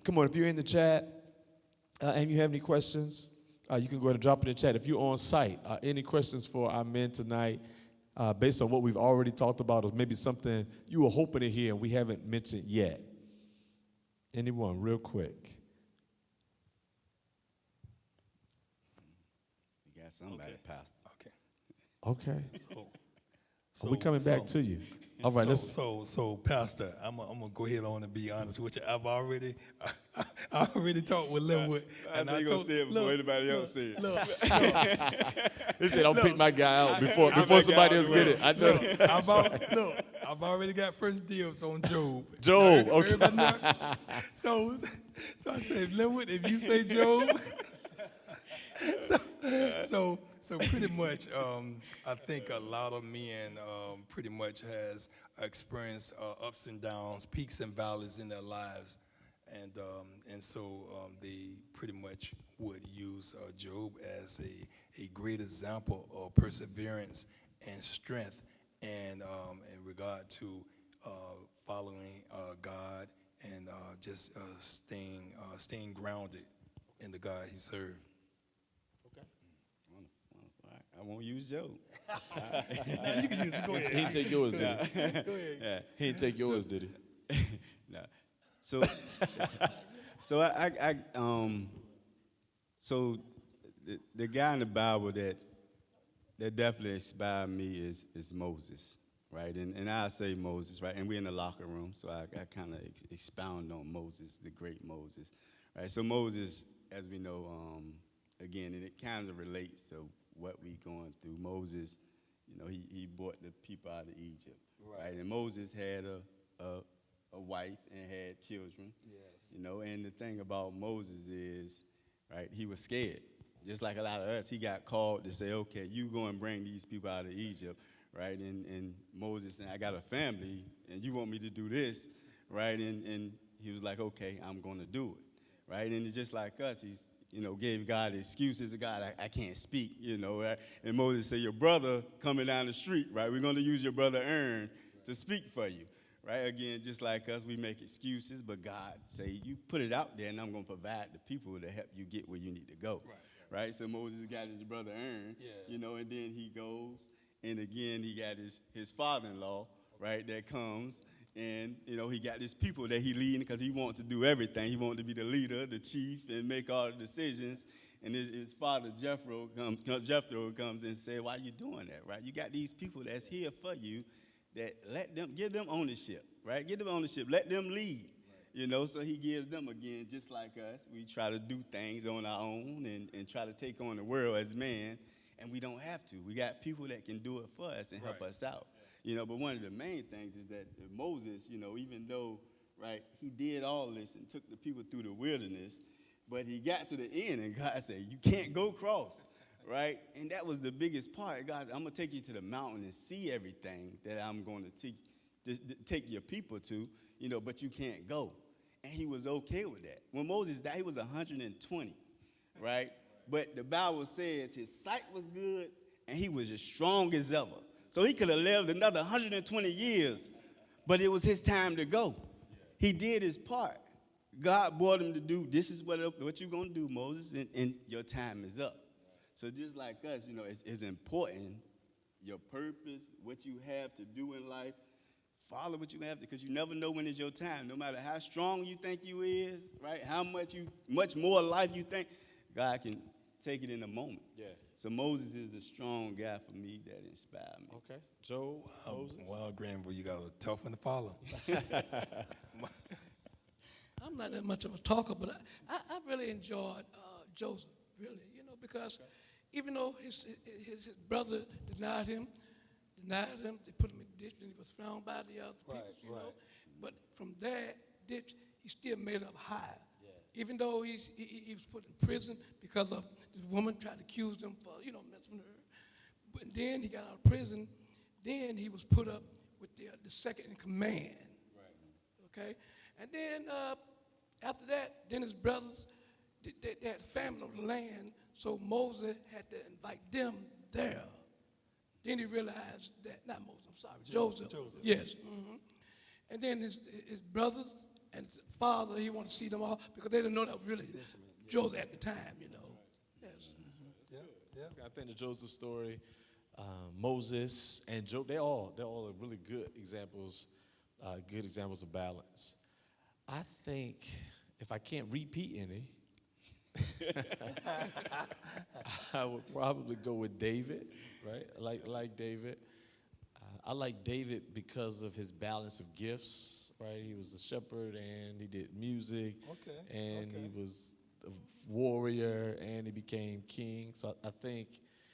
Come on, if you're in the chat and you have any questions, you can go ahead and drop it in the chat. If you're on site, any questions for our men tonight based on what we've already talked about, or maybe something you were hoping to hear and we haven't mentioned yet? Anyone, real quick? You got somebody, Okay. Pastor. Okay. So We're coming back to you. All right, So Pastor, I'm gonna go ahead on and be honest with you. I already talked with Linwood, and I you told gonna say it before anybody else say it. Look, He said, "I'll pick my guy out before somebody else get it." I know. I've already got first dibs on Job. Job, okay. Everybody know? So I said, Linwood, if you say Job, so pretty much, I think a lot of men pretty much has experienced ups and downs, peaks and valleys in their lives, and so they pretty much would use Job as a great example of perseverance and strength, and in regard to following God and just staying grounded in the God he served. I won't use Job. No, you can use it. Go ahead. He didn't take yours, did he? Go ahead. Yeah. He didn't take yours, did he? No. So the guy in the Bible that definitely inspired me is Moses, right? And I say Moses, right? And we're in the locker room, so I kind of expound on Moses, the great Moses, right? So Moses, as we know, again, and it kind of relates to what we going through. Moses, he brought the people out of Egypt, right? And Moses had a wife and had children, yes. And the thing about Moses is, right, he was scared, just like a lot of us, he got called to say, okay, you go and bring these people out of Egypt, right? And Moses said, I got a family, and you want me to do this, right? And he was like, okay, I'm going to do it, right? And it's just like us, he's, gave God excuses. God, I can't speak, right? And Moses said, your brother coming down the street, right? We're going to use your brother Aaron to speak for you, right? Again, just like us, we make excuses, but God say, you put it out there, and I'm going to provide the people to help you get where you need to go, right? So Moses got his brother Aaron, and then he goes, and again, he got his father-in-law, right, that comes, and, he got his people that he leading because he wants to do everything. He wants to be the leader, the chief, and make all the decisions. And his father, Jethro, comes and says, why you doing that, right? You got these people that's here for you, that give them ownership, right? Give them ownership. Let them lead, So he gives them, again, just like us. We try to do things on our own and try to take on the world as man, and we don't have to. We got people that can do it for us and help us out. But one of the main things is that Moses, even though, right, he did all this and took the people through the wilderness, but he got to the end and God said, you can't go across, right? And that was the biggest part. God, I'm going to take you to the mountain and see everything that I'm going to take your people to, but you can't go. And he was okay with that. When Moses died, he was 120, right? But the Bible says his sight was good and he was as strong as ever. So he could have lived another 120 years, but it was his time to go. He did his part. God brought him to do, this is what you're going to do, Moses, and your time is up. So just like us, it's important, your purpose, what you have to do in life, follow what you have to, because you never know when it's your time. No matter how strong you think you is, right, how much more life you think, God can take it in a moment. Yeah. So Moses is the strong guy for me that inspired me. Okay. Joe, Moses. Well, Granville, you got a tough one to follow. I'm not that much of a talker, but I really enjoyed Joseph, really, because even though his brother denied him, they put him in the ditch, and he was found by the other people, But from that ditch, he still made it up high. Yeah. Even though he was put in prison because of this woman tried to accuse him for, messing with her. But then he got out of prison. Then he was put up with the second in command. Right. Okay? And then after that, then his brothers, they had famine on the land, so Moses had to invite them there. Then he realized that, not Moses, I'm sorry, Joseph. Yes. Mm-hmm. And then his brothers and his father, he wanted to see them all because they didn't know that was really Joseph at the time, Yes. Yeah. I think the Joseph story, Moses and Job, they're all really good examples of balance. I think if I can't repeat any, I would probably go with David, right? I like David. I like David because of his balance of gifts, right? He was a shepherd and he did music, and he was a warrior and he became king. So I think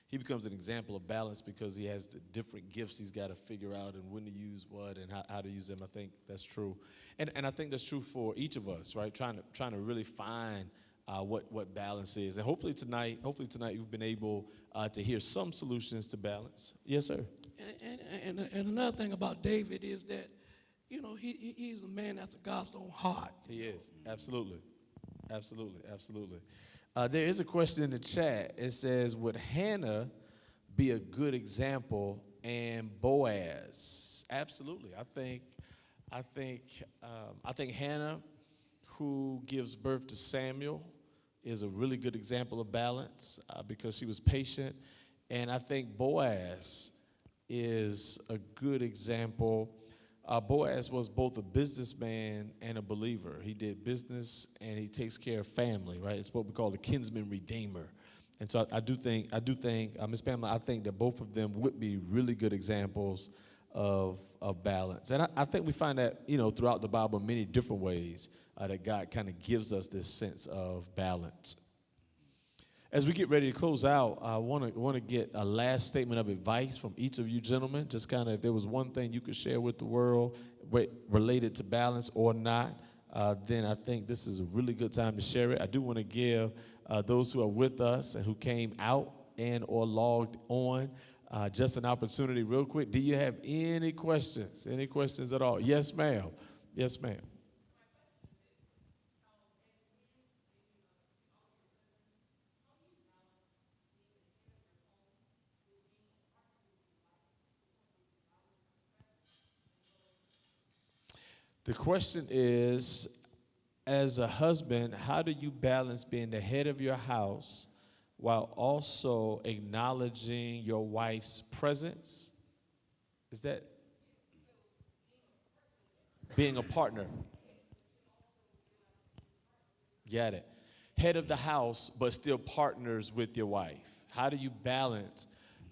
he becomes an example of balance because he has the different gifts he's got to figure out and when to use what and how to use them. I think that's true. And I think that's true for each of us, right? Trying to really find what balance is. And hopefully tonight you've been able to hear some solutions to balance. Yes, sir. And another thing about David is that, he's a man after God's own heart. He is. Absolutely. There is a question in the chat. It says, would Hannah be a good example and Boaz? Absolutely. I think Hannah, who gives birth to Samuel, is a really good example of balance because she was patient. And I think Boaz is a good example. Boaz was both a businessman and a believer. He did business and he takes care of family, right? It's what we call the kinsman redeemer. And so I do think, Ms. Pamela, I think that both of them would be really good examples of balance. And I think we find that, throughout the Bible in many different ways that God kind of gives us this sense of balance. As we get ready to close out, I want to get a last statement of advice from each of you gentlemen. Just kind of if there was one thing you could share with the world related to balance or not, then I think this is a really good time to share it. I do want to give those who are with us and who came out and or logged on just an opportunity real quick. Do you have any questions? Any questions at all? Yes, ma'am. Yes, ma'am. The question is, as a husband, how do you balance being the head of your house while also acknowledging your wife's presence? Is that being a partner? Got it. Head of the house, but still partners with your wife. How do you balance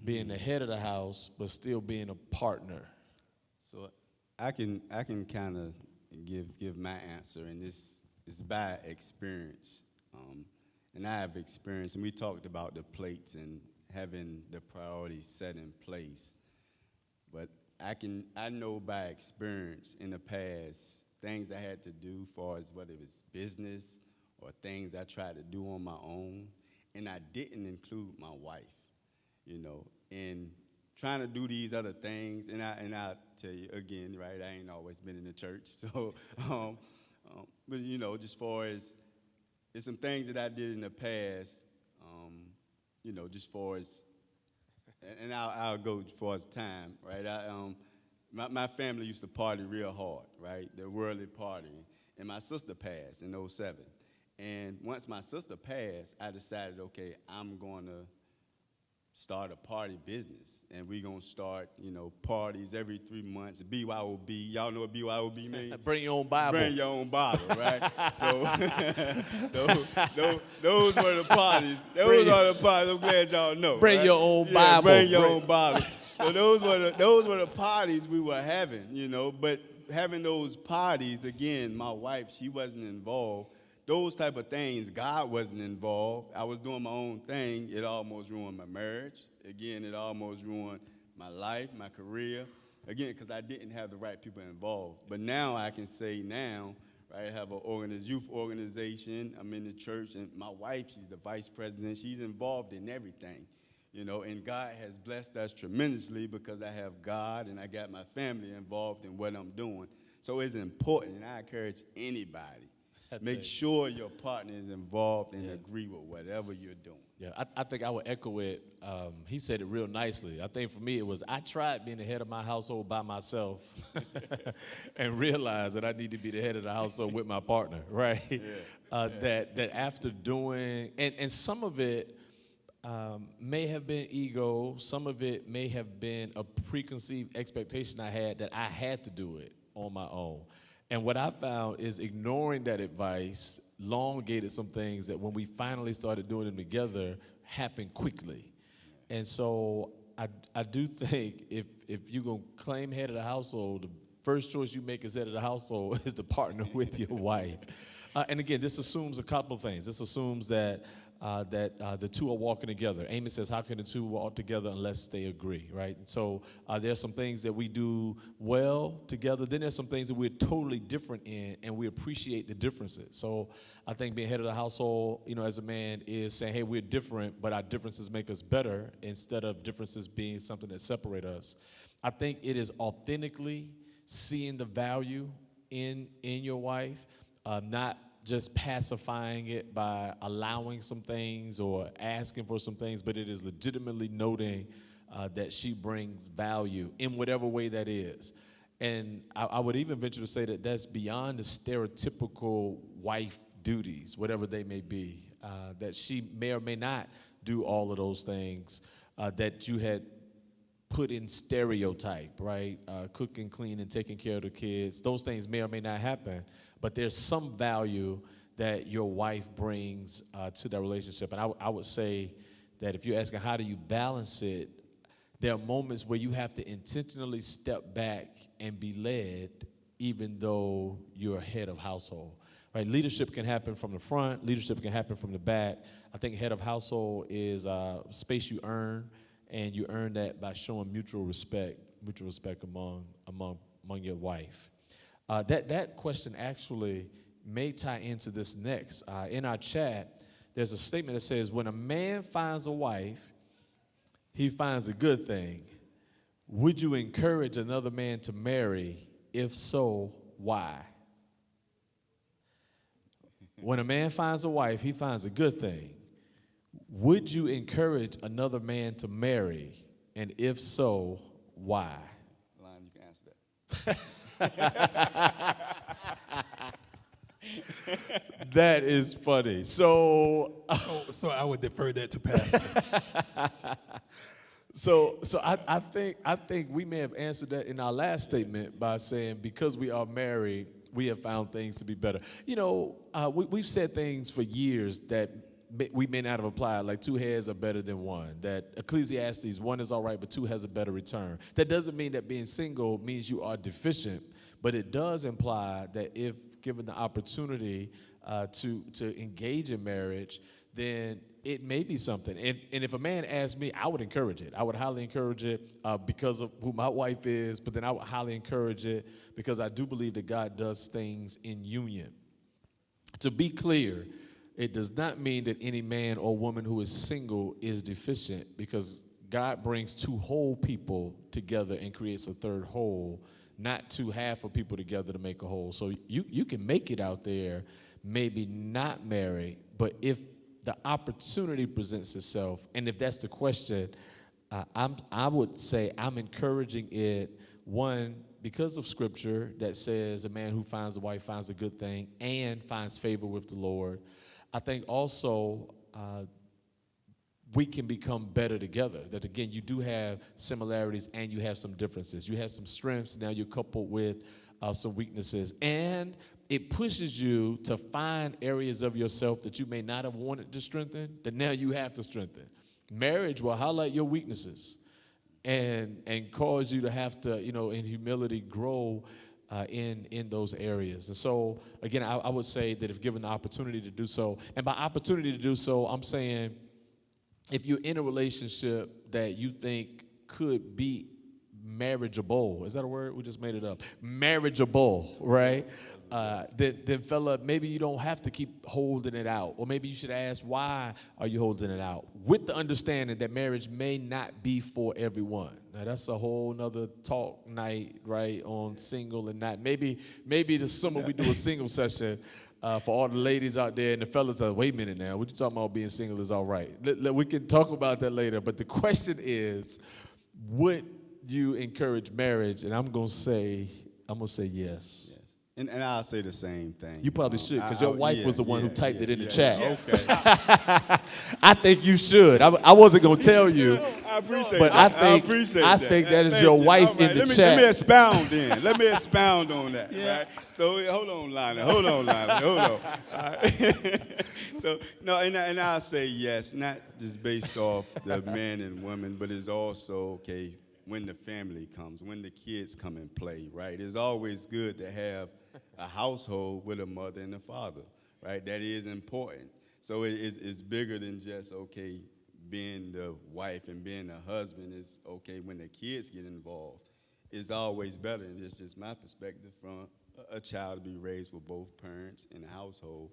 being the head of the house, but still being a partner? So I can kind of give my answer, and this is by experience. And I have experience, and we talked about the plates and having the priorities set in place. But I know by experience in the past things I had to do, far as whether it was business or things I tried to do on my own, and I didn't include my wife, in trying to do these other things. And I'll tell you again, right, I ain't always been in the church, so, but just far as, there's some things that I did in the past, just far as, and I'll go as far as time, right? My family used to party real hard, right? The worldly partying. And my sister passed in '07. And once my sister passed, I decided, okay, I'm going to start a party business. And we're going to start, parties every 3 months. BYOB. Y'all know what BYOB means? Bring your own Bible. Bring your own Bible, right? Those were the parties. Those are the parties. I'm glad y'all know. Bring right? your own Yeah, Bible. bring your own Bible. So those were the parties we were having, But having those parties, again, my wife, she wasn't involved. Those type of things, God wasn't involved. I was doing my own thing. It almost ruined my marriage. Again, it almost ruined my life, my career. Again, because I didn't have the right people involved. But now I can say right, I have a youth organization. I'm in the church, and my wife, she's the vice president. She's involved in everything, and God has blessed us tremendously because I have God and I got my family involved in what I'm doing. So it's important, and I encourage anybody, make sure your partner is involved and agree with whatever you're doing. Yeah, I think I would echo it. He said it real nicely. I think for me it was, I tried being the head of my household by myself and realized that I need to be the head of the household with my partner, right? Yeah. That after doing, and some of it may have been ego, some of it may have been a preconceived expectation I had that I had to do it on my own. And what I found is ignoring that advice elongated some things that when we finally started doing them together happened quickly. And so I do think if you're going to claim head of the household, the first choice you make as head of the household is to partner with your wife. And again, this assumes a couple of things. This assumes that the two are walking together. Amos says, how can the two walk together unless they agree, right? So there's some things that we do well together. Then there's some things that we're totally different in, and we appreciate the differences. So I think being head of the household, as a man, is saying, hey, we're different, but our differences make us better instead of differences being something that separate us. I think it is authentically seeing the value in your wife, not just pacifying it by allowing some things or asking for some things, but it is legitimately noting that she brings value in whatever way that is. And I would even venture to say that that's beyond the stereotypical wife duties, whatever they may be, that she may or may not do all of those things that you had put in stereotype, right? Cooking, cleaning, taking care of the kids. Those things may or may not happen, but there's some value that your wife brings to that relationship. And I would say that if you're asking how do you balance it, there are moments where you have to intentionally step back and be led even though you're head of household, right? Leadership can happen from the front. Leadership can happen from the back. I think head of household is space you earn, and you earn that by showing mutual respect among your wife. That question actually may tie into this next. In our chat, there's a statement that says, when a man finds a wife, he finds a good thing. Would you encourage another man to marry? If so, why? When a man finds a wife, he finds a good thing. Would you encourage another man to marry? And if so, why? Lon, you can answer that. That is funny. So I would defer that to Pastor. So I think we may have answered that in our last statement by saying because we are married, we have found things to be better. We've said things for years that we may not have applied, like 2 heads are better than 1, that Ecclesiastes, 1 is all right, but 2 has a better return. That doesn't mean that being single means you are deficient, but it does imply that if given the opportunity to engage in marriage, then it may be something. And if a man asked me, I would encourage it. I would highly encourage it because of who my wife is, but then I would highly encourage it because I do believe that God does things in union. To be clear, it does not mean that any man or woman who is single is deficient, because God brings 2 whole people together and creates a third whole, not 2 half of people together to make a whole. So you can make it out there, maybe not married, but if the opportunity presents itself, and if that's the question, I would say I'm encouraging it, 1, because of Scripture that says a man who finds a wife finds a good thing and finds favor with the Lord. I think also we can become better together. That again, you do have similarities and you have some differences. You have some strengths, now you're coupled with some weaknesses. And it pushes you to find areas of yourself that you may not have wanted to strengthen, that now you have to strengthen. Marriage will highlight your weaknesses and cause you to have to, in humility, grow in those areas. And so, again, I would say that if given the opportunity to do so, and by opportunity to do so, I'm saying if you're in a relationship that you think could be marriageable, is that a word? We just made it up. Marriageable, right? Then fella, maybe you don't have to keep holding it out. Or maybe you should ask, why are you holding it out? With the understanding that marriage may not be for everyone. Now, that's a whole nother talk night, right, on single and not. Maybe this summer we do a single session for all the ladies out there, and the fellas are, wait a minute now, what you talking about being single is all right. We can talk about that later. But the question is, would you encourage marriage? And I'm going to say yes. And I'll say the same thing. You probably should, because your wife was the one who typed it in the chat. chat. Okay. I think you should. I wasn't going to tell you. I appreciate but that. I think that is your wife in the chat. Let me expound then. Let me expound on that. Right? So hold on, Lionel. Hold on. All right. So, no, and I'll say yes, not just based off the men and women, but it's also, okay, when the family comes, when the kids come and play, right? It's always good to have a household with a mother and a father, right? That is important. So it's bigger than just, okay, being the wife and being the husband. Is okay when the kids get involved. It's always better, and it's just my perspective from a child to be raised with both parents in the household.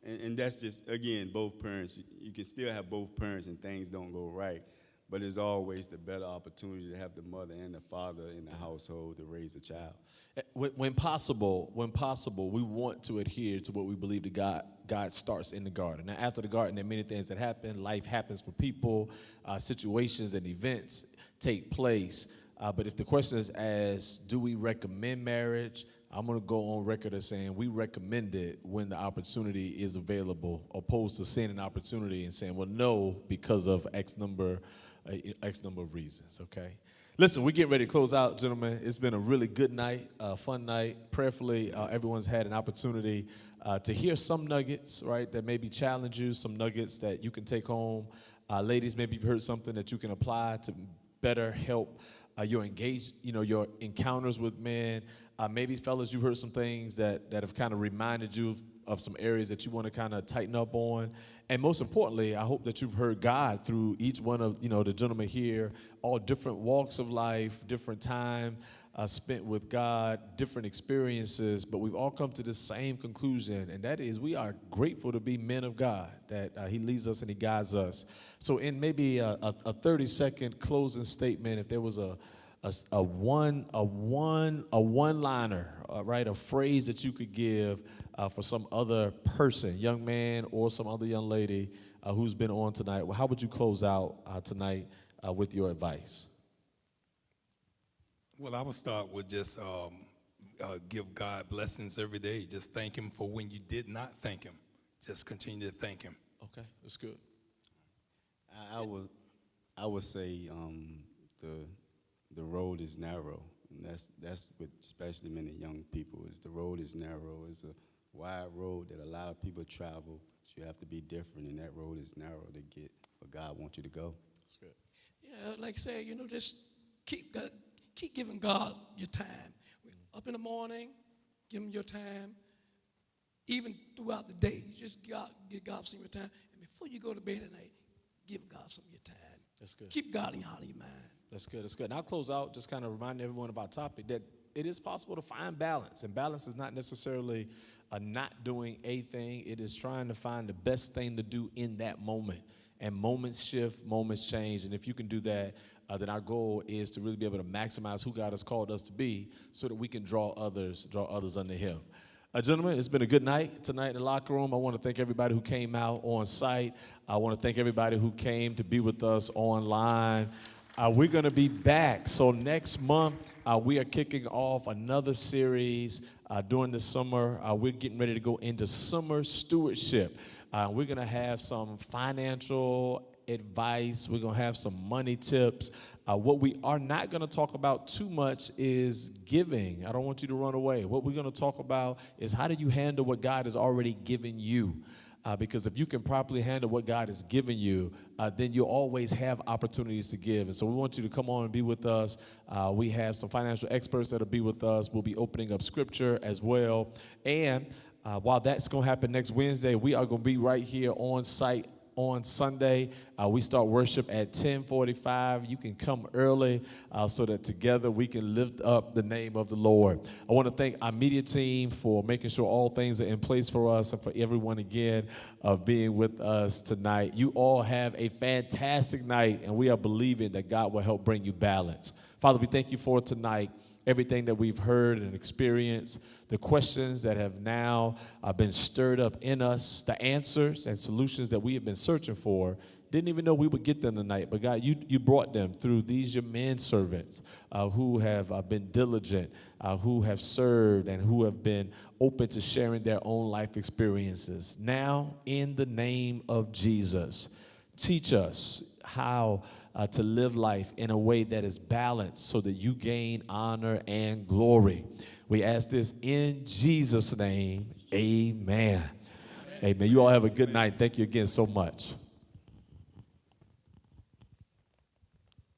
And that's just, again, both parents. You can still have both parents and things don't go right, but it's always the better opportunity to have the mother and the father in the household to raise a child. When possible, we want to adhere to what we believe that God starts in the garden. Now, after the garden, there are many things that happen. Life happens for people. Situations and events take place. But if the question is as, do we recommend marriage? I'm going to go on record as saying we recommend it when the opportunity is available, opposed to seeing an opportunity and saying, well, no, because of X number of reasons, okay? Listen, we're getting ready to close out, gentlemen. It's been a really good night, fun night. Prayerfully, everyone's had an opportunity to hear some nuggets, right, that maybe challenge you, some nuggets that you can take home. Ladies, maybe you've heard something that you can apply to better help your your encounters with men. Maybe, fellas, you've heard some things that have kind of reminded you of some areas that you want to kind of tighten up on. And most importantly, I hope that you've heard God through each one of, the gentlemen here, all different walks of life, different time, spent with God, different experiences, but we've all come to the same conclusion, and that is we are grateful to be men of God, that he leads us and he guides us. So in maybe a 30-second closing statement, if there was a one-liner, right, a phrase that you could give for some other person, young man or some other young lady who's been on tonight, well, how would you close out tonight with your advice? Well, I would start with just give God blessings every day. Just thank him for when you did not thank him. Just continue to thank him. Okay, that's good. I would say the road is narrow, and that's with especially many young people. Is the road is narrow. It's a wide road that a lot of people travel. But you have to be different, and that road is narrow to get where God wants you to go. That's good. Yeah, like I say, just keep giving God your time. Up in the morning, give him your time. Even throughout the day, just give God some of your time. And before you go to bed at night, give God some of your time. That's good. Keep God in your heart and your mind. That's good. That's good. And I'll close out just kind of reminding everyone of our topic that it is possible to find balance. And balance is not necessarily not doing a thing. It is trying to find the best thing to do in that moment. And moments shift, moments change. And if you can do that, then our goal is to really be able to maximize who God has called us to be so that we can draw others unto him. Gentlemen, it's been a good night tonight in the locker room. I want to thank everybody who came out on site. I want to thank everybody who came to be with us online. We're going to be back. So next month, we are kicking off another series during the summer. We're getting ready to go into summer stewardship. We're going to have some financial advice. We're going to have some money tips. What we are not going to talk about too much is giving. I don't want you to run away. What we're going to talk about is how do you handle what God has already given you? Because if you can properly handle what God has given you, then you'll always have opportunities to give. And so we want you to come on and be with us. We have some financial experts that will be with us. We'll be opening up scripture as well. And while that's going to happen next Wednesday, we are going to be right here on site on Sunday. We start worship at 10:45. You can come early so that together we can lift up the name of the Lord. I want to thank our media team for making sure all things are in place for us and for everyone again being with us tonight. You all have a fantastic night, and we are believing that God will help bring you balance. Father, we thank you for tonight. Everything that we've heard and experienced, the questions that have now been stirred up in us, the answers and solutions that we have been searching for, didn't even know we would get them tonight. But God, you brought them through these your men servants who have been diligent, who have served, and who have been open to sharing their own life experiences. Now, in the name of Jesus, teach us how to live life in a way that is balanced so that you gain honor and glory. We ask this in Jesus' name. Amen. Amen. You all have a good night. Thank you again so much.